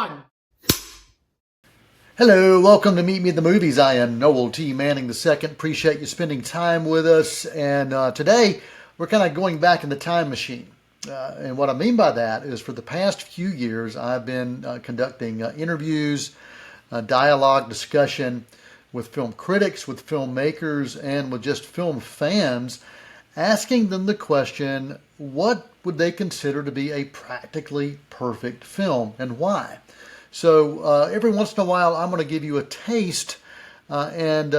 one. Hello, welcome to Meet Me at the Movies. I am Noel T. Manning II. Appreciate you spending time with us. And today, we're kind of going back in the time machine. And what I mean by that is for the past few years, I've been conducting interviews, dialogue, discussion with film critics, with filmmakers, and with just film fans, asking them the question, what would they consider to be a practically perfect film and why? So every once in a while, I'm going to give you a taste and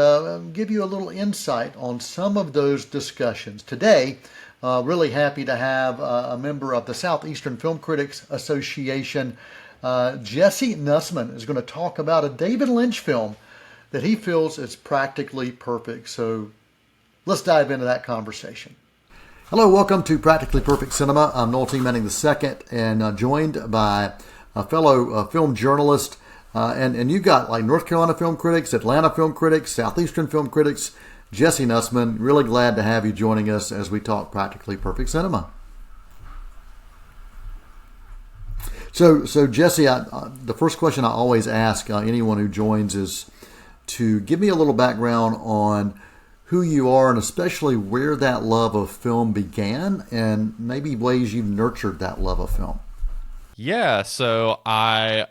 give you a little insight on some of those discussions. Today, really happy to have a member of the Southeastern Film Critics Association. Jesse Nussman is going to talk about a David Lynch film that he feels is practically perfect. So let's dive into that conversation. Hello, welcome to Practically Perfect Cinema. I'm Noel T. Manning II, and joined by a fellow film journalist, and you got like North Carolina film critics, Atlanta film critics, Southeastern film critics, Jesse Nussman. Really glad to have you joining us as we talk Practically Perfect Cinema. So Jesse, the first question I always ask anyone who joins is to give me a little background on who you are and especially where that love of film began and maybe ways you've nurtured that love of film. Yeah, so I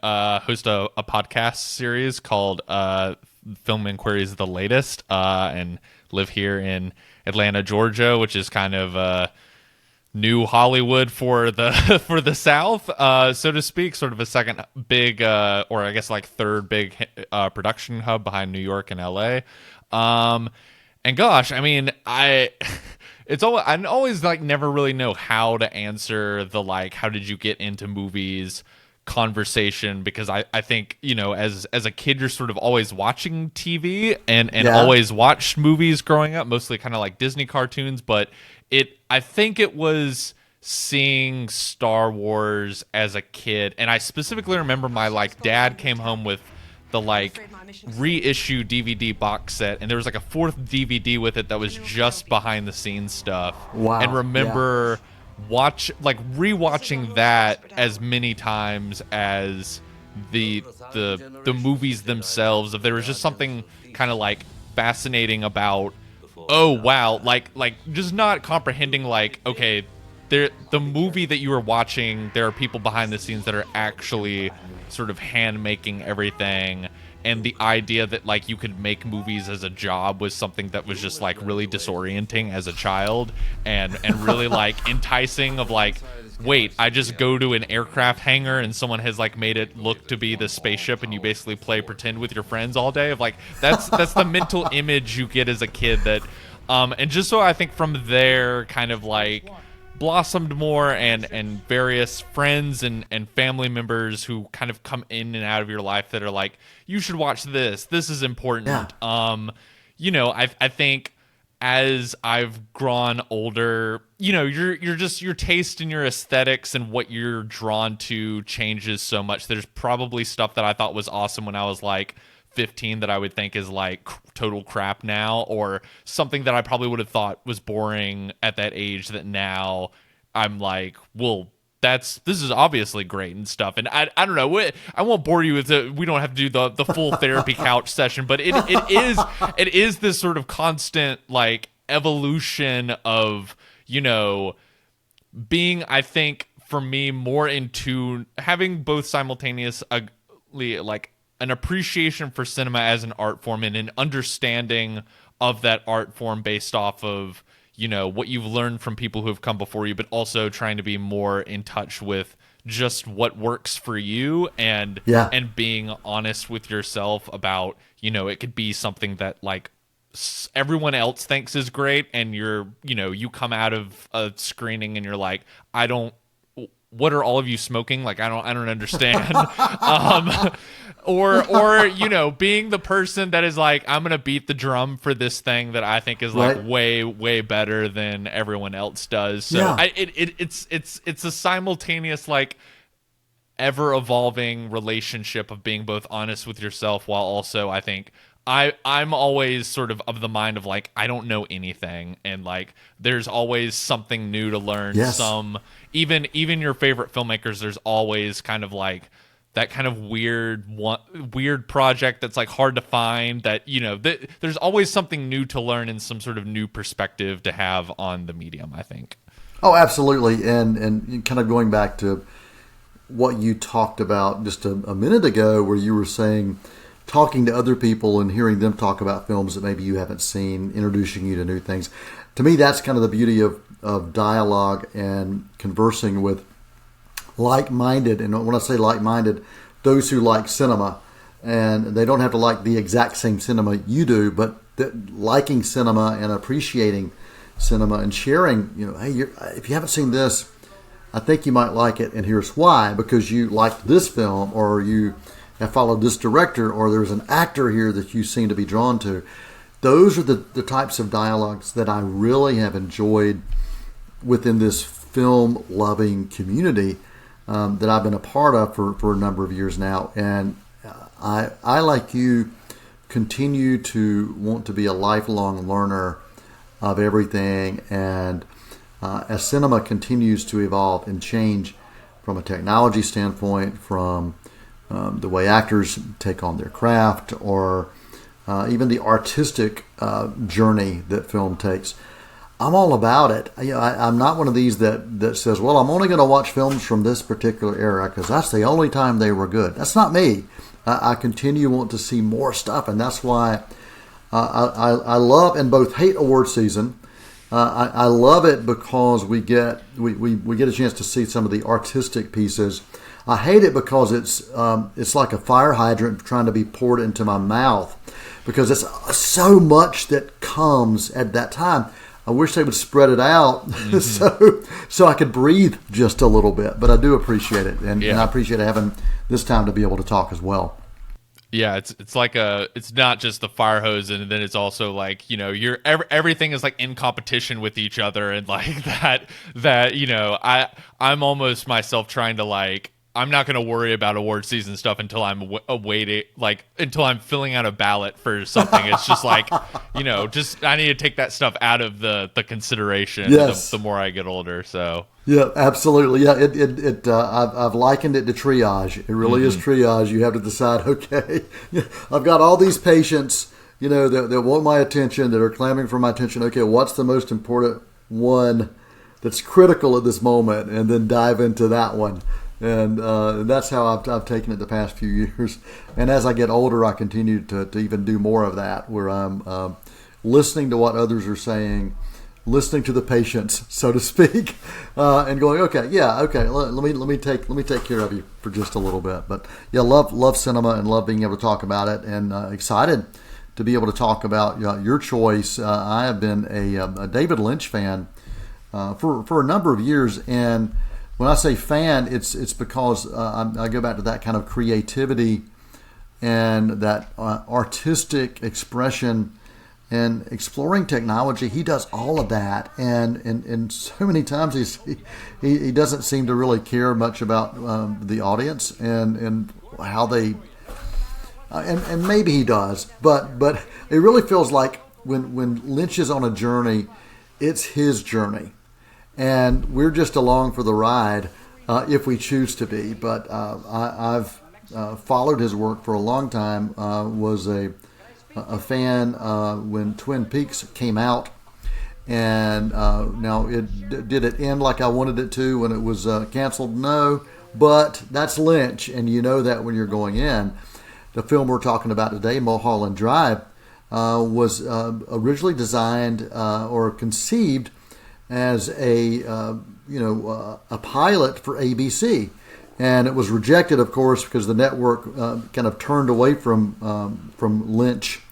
host a podcast series called Film Inquiries The Latest, and live here in Atlanta, Georgia, which is kind of new Hollywood for the South, so to speak, sort of a second big, or I guess like third big production hub behind New York and LA. And gosh, I mean, I always like never really know how to answer the like how did you get into movies conversation, because I think, you know, as a kid you're sort of always watching TV and always watched movies growing up, mostly kind of like Disney cartoons, but I think it was seeing Star Wars as a kid, and I specifically remember my like dad came home with the like reissue DVD box set, and there was like a fourth DVD with it that was just behind the scenes stuff. Wow. And remember rewatching that as many times as the movies themselves. If there was just something kind of like fascinating about, oh wow, like just not comprehending like, okay, the movie that you were watching, there are people behind the scenes that are actually sort of hand making everything, and the idea that like you could make movies as a job was something that was just like really disorienting as a child, and really like enticing of like, wait, I just go to an aircraft hangar and someone has like made it look to be the spaceship and you basically play pretend with your friends all day. Of like that's the mental image you get as a kid that and just so I think from there kind of like blossomed more, and various friends and family members who kind of come in and out of your life that are like, you should watch this is important. Yeah. You know, I think as I've grown older, you know, your taste and your aesthetics and what you're drawn to changes so much. There's probably stuff that I thought was awesome when I was like 15 that I would think is like total crap now, or something that I probably would have thought was boring at that age that now I'm like, well, this is obviously great and stuff. And I don't know, I won't bore you with it. We don't have to do the full therapy couch session, but it is this sort of constant like evolution of, you know, being, I think for me, more in tune, having both simultaneously like an appreciation for cinema as an art form and an understanding of that art form based off of, you know, what you've learned from people who have come before you, but also trying to be more in touch with just what works for you, and being honest with yourself about, you know, it could be something that like everyone else thinks is great, and you come out of a screening and you're like, what are all of you smoking? Like, I don't understand. Or you know, being the person that is like, I'm gonna beat the drum for this thing that I think is like way better than everyone else does. So it's a simultaneous like ever evolving relationship of being both honest with yourself while also, I think, I'm always sort of the mind of like, I don't know anything, and like there's always something new to learn. Yes. Even your favorite filmmakers, there's always kind of like that kind of weird project that's like hard to find, that, you know, there's always something new to learn and some sort of new perspective to have on the medium, I think. Oh, absolutely. And kind of going back to what you talked about just a minute ago, where you were saying talking to other people and hearing them talk about films that maybe you haven't seen, introducing you to new things. To me, that's kind of the beauty of dialogue and conversing with like-minded. And when I say like-minded, those who like cinema. And they don't have to like the exact same cinema you do, but liking cinema and appreciating cinema and sharing, you know, hey, if you haven't seen this, I think you might like it, and here's why: because you liked this film, or you have followed this director, or there's an actor here that you seem to be drawn to. Those are the types of dialogues that I really have enjoyed within this film-loving community that I've been a part of for a number of years now. And I, like you, continue to want to be a lifelong learner of everything. And as cinema continues to evolve and change from a technology standpoint, from the way actors take on their craft, or even the artistic journey that film takes, I'm all about it. I'm not one of these that says, well, I'm only going to watch films from this particular era because that's the only time they were good. That's not me. I continue want to see more stuff, and that's why I love and both hate award season. I love it because we get a chance to see some of the artistic pieces. I hate it because it's like a fire hydrant trying to be poured into my mouth, because it's so much that comes at that time. I wish they would spread it out so I could breathe just a little bit. But I do appreciate it, and I appreciate having this time to be able to talk as well. Yeah, it's like it's not just the fire hose, and then it's also like, you know, everything is like in competition with each other, and like that you know, I'm almost myself trying to, like, I'm not going to worry about award season stuff until I'm waiting, like until I'm filling out a ballot for something. It's just like, you know, just I need to take that stuff out of the consideration. Yes. The more I get older. So yeah, absolutely. Yeah, I've likened it to triage. It really is triage. You have to decide, okay, I've got all these patients, you know, that want my attention, that are clamoring for my attention. Okay, what's the most important one that's critical at this moment, and then dive into that one. And that's how I've taken it the past few years. And as I get older, I continue to even do more of that, where I'm listening to what others are saying, listening to the patients, so to speak, and going, okay, let me take care of you for just a little bit. But yeah, love cinema and love being able to talk about it, and excited to be able to talk about your choice. I have been a David Lynch fan for a number of years, and when I say fan, it's because I go back to that kind of creativity and that artistic expression and exploring technology. He does all of that, and so many times he doesn't seem to really care much about the audience and how they and maybe he does, but it really feels like when Lynch is on a journey, it's his journey. And we're just along for the ride if we choose to be. But I've followed his work for a long time, was a fan when Twin Peaks came out. And now, did it end like I wanted it to when it was canceled? No, but that's Lynch, and you know that when you're going in. The film we're talking about today, Mulholland Drive, was originally designed or conceived as a pilot for ABC, and it was rejected, of course, because the network kind of turned away from Lynch,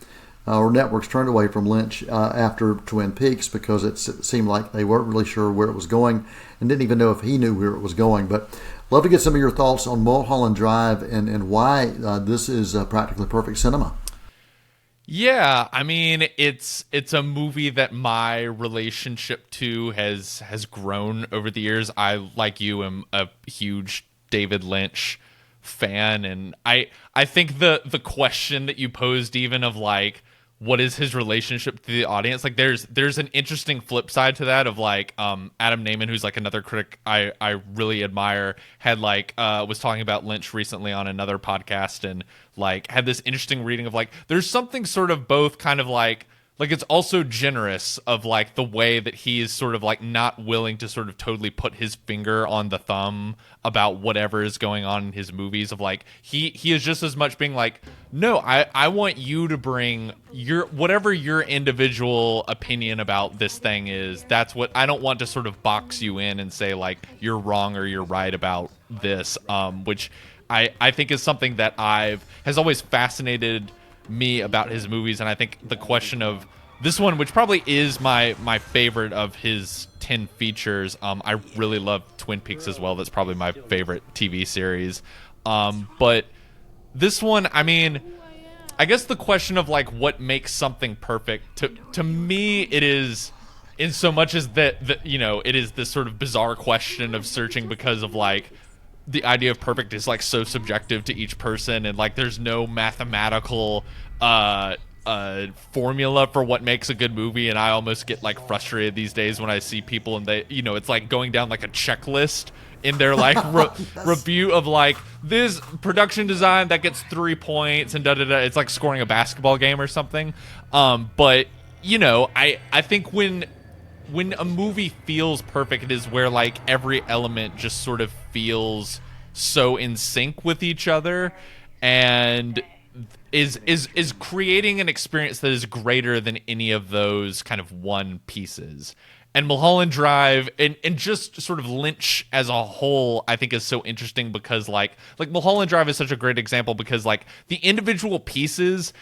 or networks turned away from Lynch after Twin Peaks, because it seemed like they weren't really sure where it was going and didn't even know if he knew where it was going. But love to get some of your thoughts on Mulholland Drive and why this is practically perfect cinema. Yeah, I mean, it's a movie that my relationship to has grown over the years. I, like you, am a huge David Lynch fan, and I think the question that you posed, even of like, what is his relationship to the audience. Like there's an interesting flip side to that of like Adam Naiman, who's like another critic I really admire, had like was talking about Lynch recently on another podcast, and like had this interesting reading of like there's something sort of both kind of like it's also generous of like the way that he is sort of like not willing to sort of totally put his finger on the thumb about whatever is going on in his movies, of like he is just as much being like, no, I want you to bring your whatever your individual opinion about this thing is. That's what I don't want to sort of box you in and say like you're wrong or you're right about this, which I think is something that has always fascinated me about his movies. And I think the question of this one, which probably is my favorite of his 10 features, I really love Twin Peaks as well. That's probably my favorite TV series. But this one, I mean, I guess the question of like what makes something perfect to me, it is in so much as that you know, it is this sort of bizarre question of searching, because of like the idea of perfect is like so subjective to each person, and like there's no mathematical formula for what makes a good movie. And I almost get like frustrated these days when I see people and they, you know, it's like going down like a checklist in their like review of like this production design that gets 3 points and da-da-da. It's like scoring a basketball game or something. But you know, I think when a movie feels perfect, it is where like every element just sort of feels so in sync with each other, and is creating an experience that is greater than any of those kind of one pieces. And Mulholland Drive and just sort of Lynch as a whole, I think is so interesting, because like Mulholland Drive is such a great example, because like the individual pieces,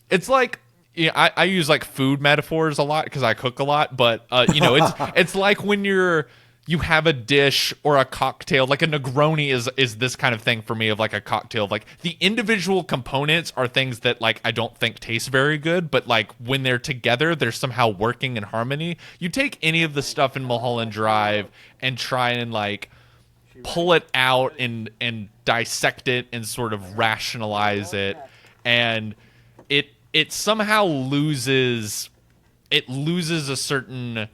it's like, yeah, I use like food metaphors a lot because I cook a lot, but you know, it's like when you have a dish or a cocktail, like a Negroni is this kind of thing for me, of like a cocktail. Like the individual components are things that like I don't think taste very good, but like when they're together, they're somehow working in harmony. You take any of the stuff in Mulholland Drive and try and like pull it out and dissect it and sort of rationalize it, and it somehow loses a certain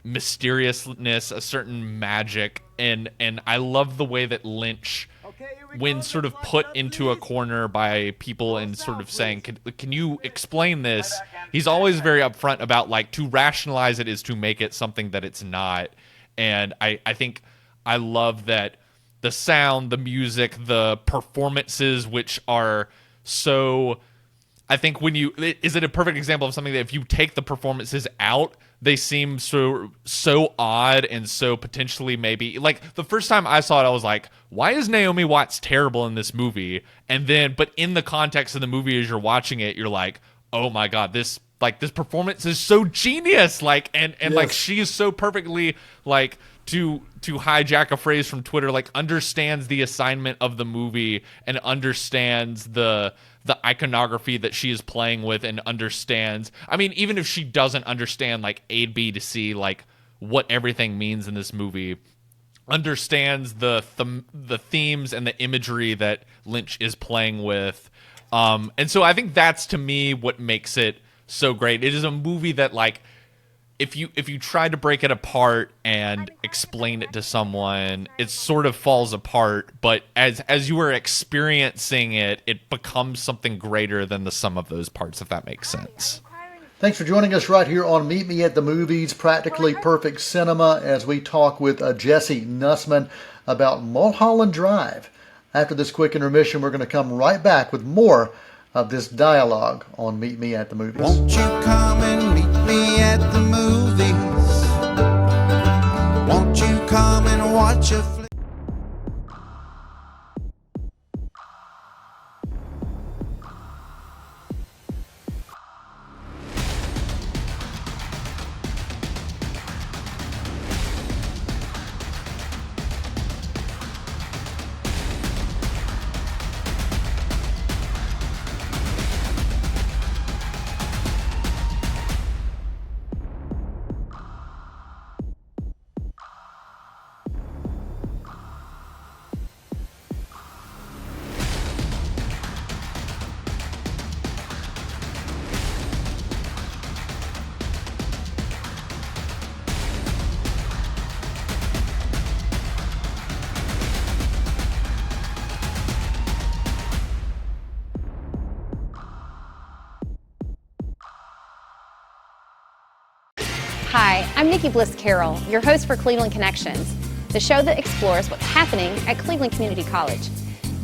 mysteriousness, a certain magic, and I love the way that Lynch, when sort of put into a corner by people and sort of saying, can you explain this, he's always very upfront about like, to rationalize it is to make it something that it's not. And I think I love that the sound, the music, the performances, which are so, I think is it a perfect example of something that if you take the performances out, they seem so odd and so potentially maybe, like the first time I saw it, I was like, why is Naomi Watts terrible in this movie? And then, but in the context of the movie, as you're watching it, you're like, oh my God, this performance is so genius. Like, and yes, like she is so perfectly like, to hijack a phrase from Twitter, like understands the assignment of the movie and understands the iconography that she is playing with, and understands, I mean, even if she doesn't understand like A, B to C, like what everything means in this movie, understands the themes and the imagery that Lynch is playing with. And so I think that's, to me, what makes it so great. It is a movie that like, if you try to break it apart and explain it to someone, it sort of falls apart. But as you are experiencing it, it becomes something greater than the sum of those parts, if that makes sense. Thanks for joining us right here on Meet Me at the Movies, Practically Perfect Cinema, as we talk with Jesse Nussman about Mulholland Drive. After this quick intermission, we're going to come right back with more of this dialogue on Meet Me at the Movies. Won't you come and meet me at the movies? Won't you come and watch a flick? Hi, I'm Nikki Bliss Carroll, your host for Cleveland Connections, the show that explores what's happening at Cleveland Community College.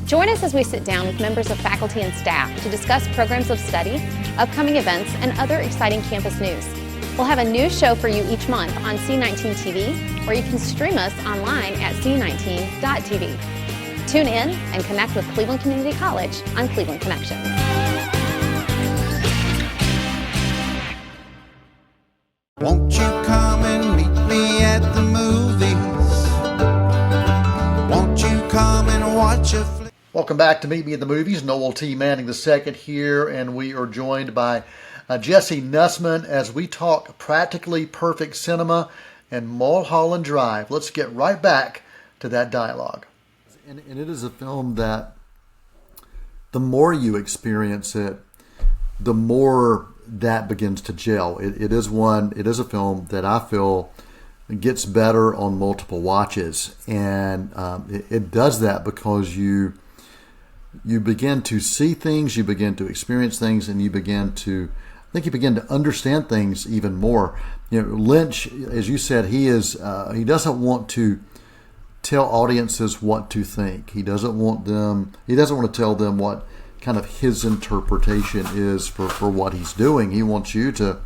Join us as we sit down with members of faculty and staff to discuss programs of study, upcoming events, and other exciting campus news. We'll have a new show for you each month on C19 TV, or you can stream us online at C19.tv. Tune in and connect with Cleveland Community College on Cleveland Connections. Won't you come and meet me at the movies? Won't you come and watch a flick? Welcome back to Meet Me at the Movies. Noel T. Manning the second here, and we are joined by Jesse Nussman as we talk practically perfect cinema and Mulholland Drive. Let's get right back to that dialogue. And it is a film that the more you experience it, the more that begins to gel. It is a film that I feel gets better on multiple watches, and it does that because you begin to see things, you begin to experience things, and you begin to understand things even more. You know, Lynch, as you said, he doesn't want to tell audiences what to think. He doesn't want to tell them what kind of his interpretation is for what he's doing. He wants you to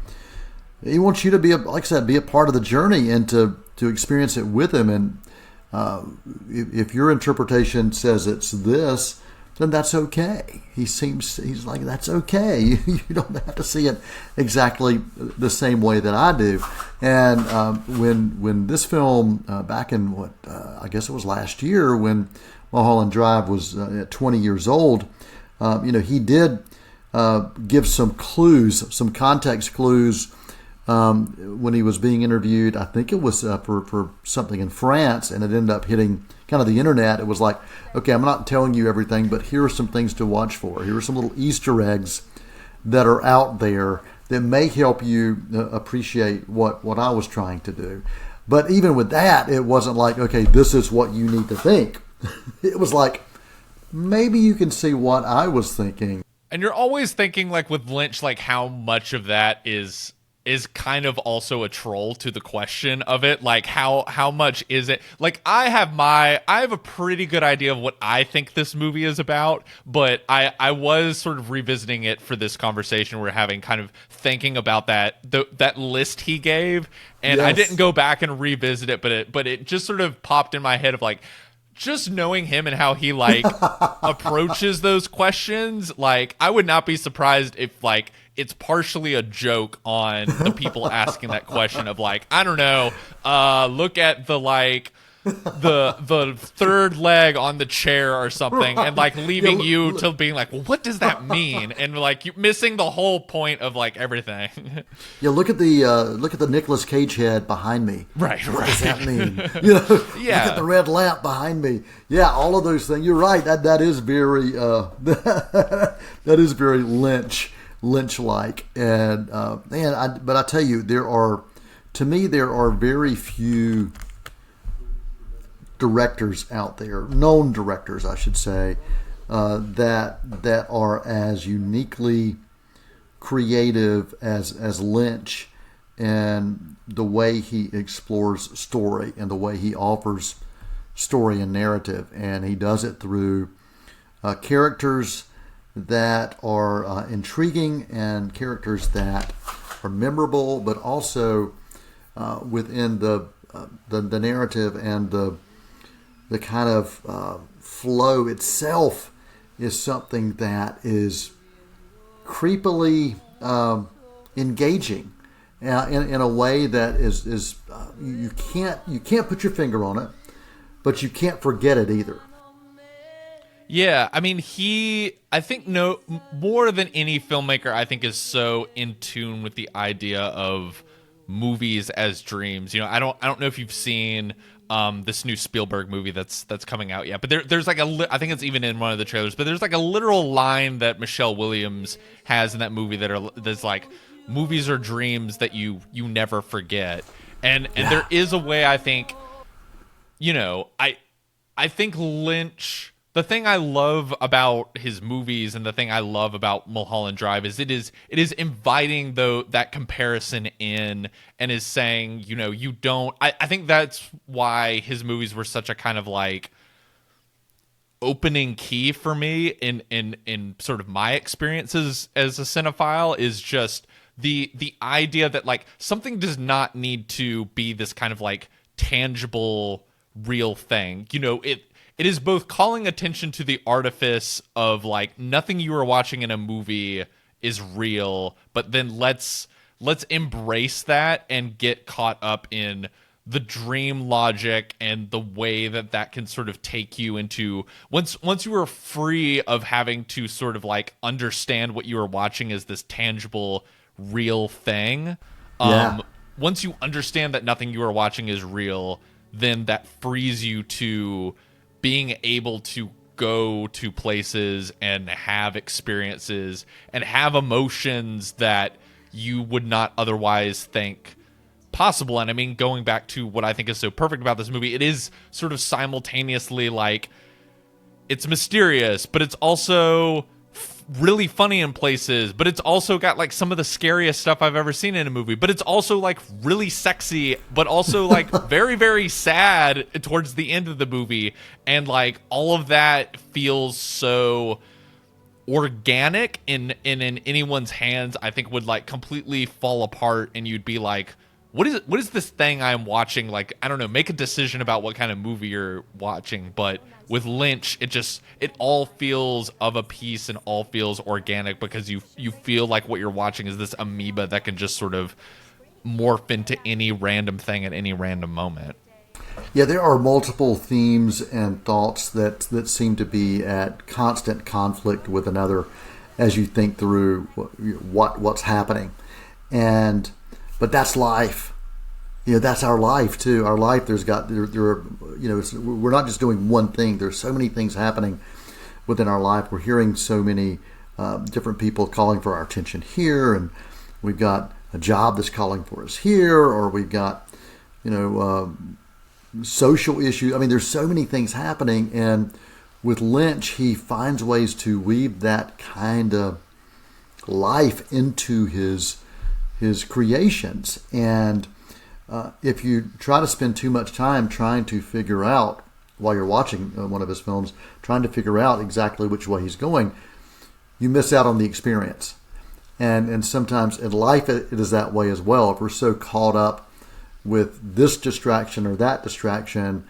be like I said, be a part of the journey and to experience it with him. And if your interpretation says it's this, then that's okay. He's like, that's okay. You don't have to see it exactly the same way that I do. And when this film back in I guess it was last year, when Mulholland Drive was 20 years old, he did give some clues, some context clues when he was being interviewed. I think it was for something in France, and it ended up hitting kind of the internet. It was like, okay, I'm not telling you everything, but here are some things to watch for. Here are some little Easter eggs that are out there that may help you appreciate what I was trying to do. But even with that, it wasn't like, okay, this is what you need to think. It was like, maybe you can see what I was thinking. And you're always thinking, like with Lynch, like how much of that is kind of also a troll to the question of it. Like how much is it? Like I have a pretty good idea of what I think this movie is about, but I was sort of revisiting it for this conversation we're having, kind of thinking about that list he gave, and yes. I didn't go back and revisit it, but it just sort of popped in my head of like, just knowing him and how he like approaches those questions, like I would not be surprised if like it's partially a joke on the people asking that question of like, I don't know, look at the like the third leg on the chair or something, and like leaving you to being like, well, what does that mean? And like you missing the whole point of like everything. Yeah, look at the Nicolas Cage head behind me. Right. What does that mean? Yeah. Look at the red lamp behind me. Yeah, all of those things. You're right. That is very that is very Lynch-like. And but I tell you, there are very few directors out there, known directors, I should say, that are as uniquely creative as Lynch, and the way he explores story and the way he offers story and narrative. And he does it through characters that are intriguing and characters that are memorable, but also within the narrative and the kind of flow itself is something that is creepily engaging in a way that is you can't put your finger on it, but you can't forget it either. Yeah, I mean, I think more than any filmmaker, I think is so in tune with the idea of movies as dreams. I don't know if you've seen this new Spielberg movie that's coming out yet, but there's like I think it's even in one of the trailers, but there's like a literal line that Michelle Williams has in that movie that's like, movies are dreams that you never forget. And there is a way, I think, I think Lynch the thing I love about his movies and the thing I love about Mulholland Drive is it is inviting though that comparison in and is saying, you know, you don't I think that's why his movies were such a kind of like opening key for me in sort of my experiences as a cinephile is just the idea that like something does not need to be this kind of like tangible real thing. You know, it is both calling attention to the artifice of like nothing you are watching in a movie is real, but then let's embrace that and get caught up in the dream logic and the way that can sort of take you into once you are free of having to sort of like understand what you are watching as this tangible real thing. Once you understand that nothing you are watching is real, then that frees you to being able to go to places and have experiences and have emotions that you would not otherwise think possible. And I mean, going back to what I think is so perfect about this movie, it is sort of simultaneously like it's mysterious, but it's also really funny in places, but it's also got like some of the scariest stuff I've ever seen in a movie, but it's also like really sexy, but also like very, very sad towards the end of the movie. And like all of that feels so organic in anyone's hands, I think would like completely fall apart and you'd be like, what is this thing I'm watching? Like, I don't know, make a decision about what kind of movie you're watching. But with Lynch, it all feels of a piece and all feels organic because you feel like what you're watching is this amoeba that can just sort of morph into any random thing at any random moment. Yeah, there are multiple themes and thoughts that seem to be at constant conflict with another as you think through what's happening. But that's life. You know, that's our life too. Our life, there are, you know, we're not just doing one thing. There's so many things happening within our life. We're hearing so many different people calling for our attention here, and we've got a job that's calling for us here, or we've got, you know, social issues. I mean, there's so many things happening, and with Lynch, he finds ways to weave that kind of life into his creations. And if you try to spend too much time trying to figure out, while you're watching one of his films, trying to figure out exactly which way he's going, you miss out on the experience. And sometimes in life it is that way as well. If we're so caught up with this distraction or that distraction,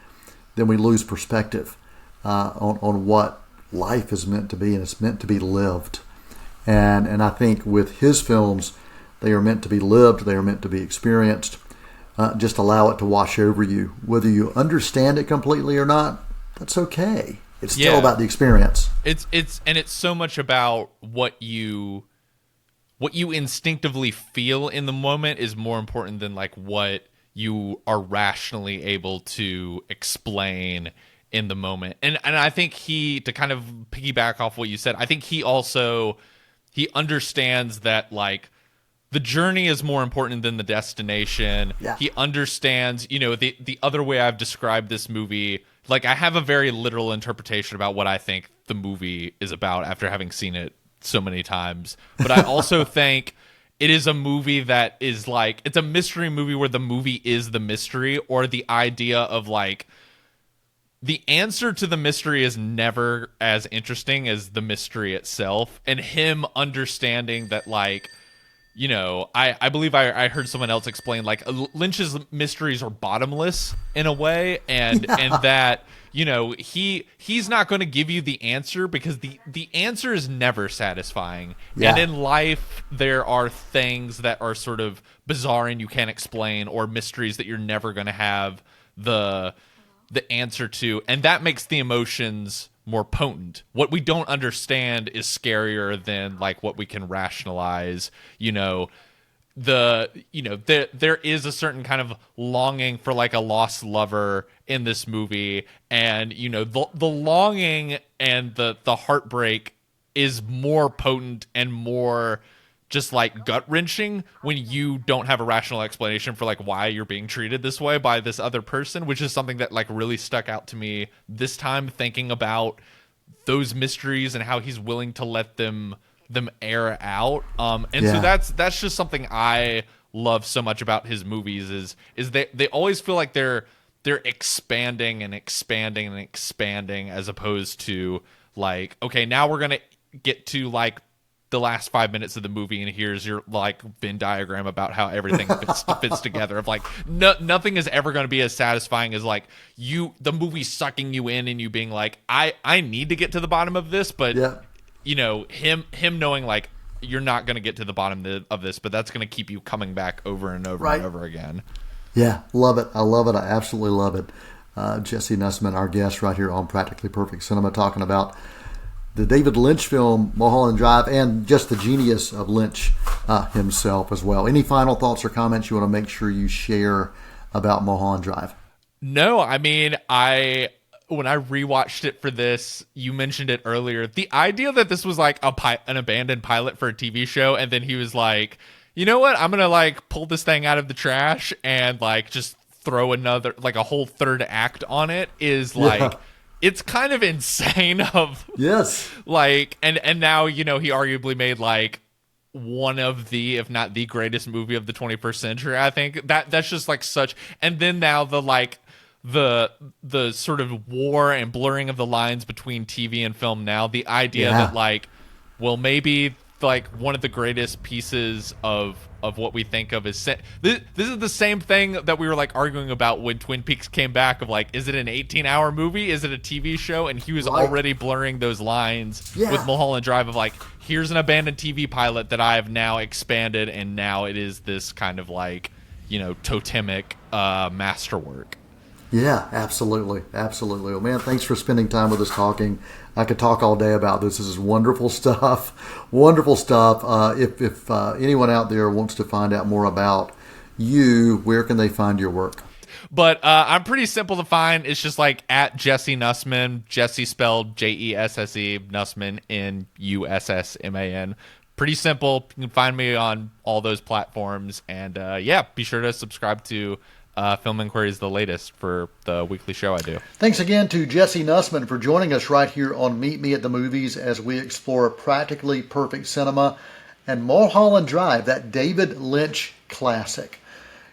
then we lose perspective on what life is meant to be, and it's meant to be lived. And I think with his films, they are meant to be lived. They are meant to be experienced. Just allow it to wash over you. Whether you understand it completely or not, that's okay. It's still about the experience. It's so much about what you instinctively feel in the moment is more important than like what you are rationally able to explain in the moment. And I think to kind of piggyback off what you said, I think he understands that like the journey is more important than the destination. Yeah. He understands, you know, the other way I've described this movie, like I have a very literal interpretation about what I think the movie is about after having seen it so many times. But I also think it is a movie that is like, it's a mystery movie where the movie is the mystery, or the idea of like, the answer to the mystery is never as interesting as the mystery itself. And him understanding that like, you know, I believe I heard someone else explain like Lynch's mysteries are bottomless in a way, and that, you know, he's not going to give you the answer because the answer is never satisfying. Yeah. And in life there are things that are sort of bizarre and you can't explain, or mysteries that you're never going to have the answer to, and that makes the emotions more potent. What we don't understand is scarier than like what we can rationalize. You know, there is a certain kind of longing for like a lost lover in this movie, and you know, the longing and the heartbreak is more potent and more just like gut wrenching when you don't have a rational explanation for like why you're being treated this way by this other person, which is something that like really stuck out to me this time thinking about those mysteries and how he's willing to let them air out. So that's just something I love so much about his movies is they always feel like they're expanding and expanding and expanding, as opposed to like, okay, now we're gonna get to like the last 5 minutes of the movie, and here's your like Venn diagram about how everything fits together. Of like, nothing is ever going to be as satisfying as like the movie sucking you in and you being like, I need to get to the bottom of this, but you know, him knowing like you're not going to get to the bottom of this, but that's going to keep you coming back over and over and over again. Yeah, love it. I love it. I absolutely love it. Jesse Nussman, our guest right here on Practically Perfect Cinema, talking about the David Lynch film Mulholland Drive and just the genius of Lynch himself as well. Any final thoughts or comments you want to make sure you share about Mulholland Drive? No, I mean, when I rewatched it for this, you mentioned it earlier, the idea that this was like an abandoned pilot for a TV show, and then he was like, you know what, I'm gonna like pull this thing out of the trash and like just throw another, like a whole third act on it, is like, it's kind of insane. Like, and now, you know, he arguably made like one of the, if not the greatest movie of the 21st century. I think that's just like such, and then now the like the sort of war and blurring of the lines between TV and film now, the idea that like, well, maybe like one of the greatest pieces of what we think of as this is the same thing that we were like arguing about when Twin Peaks came back, of like, is it an 18-hour movie, is it a TV show? And he was already blurring those lines with Mulholland Drive of like, here's an abandoned TV pilot that I have now expanded, and now it is this kind of like, you know, totemic masterwork. Yeah, absolutely. Well, man, thanks for spending time with us talking. I could talk all day about this. This is wonderful stuff. Wonderful stuff. If anyone out there wants to find out more about you, where can they find your work? But I'm pretty simple to find. It's just like at Jesse Nussman, Jesse spelled Jesse, Nussman, Nussman. Pretty simple. You can find me on all those platforms. And be sure to subscribe to Film Inquiries, the latest, for the weekly show I do. Thanks again to Jesse Nussman for joining us right here on Meet Me at the Movies as we explore Practically Perfect Cinema and Mulholland Drive, that David Lynch classic.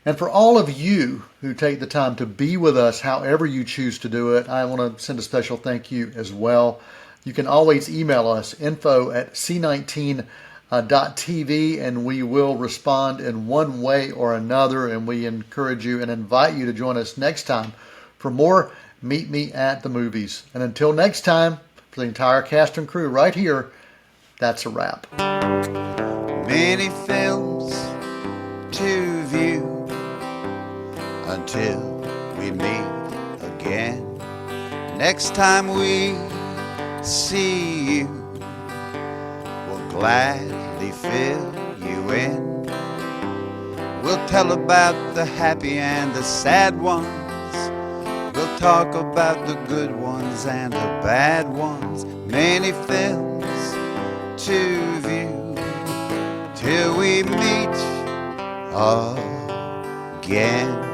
And for all of you who take the time to be with us, however you choose to do it, I want to send a special thank you as well. You can always email us, info@C19 .tv, and we will respond in one way or another, and we encourage you and invite you to join us next time for more Meet Me at the Movies. And until next time, for the entire cast and crew right here, that's a wrap. Many films to view until we meet again. Next time we see you, we'll gladly fill you in. We'll tell about the happy and the sad ones. We'll talk about the good ones and the bad ones. Many films to view till we meet again.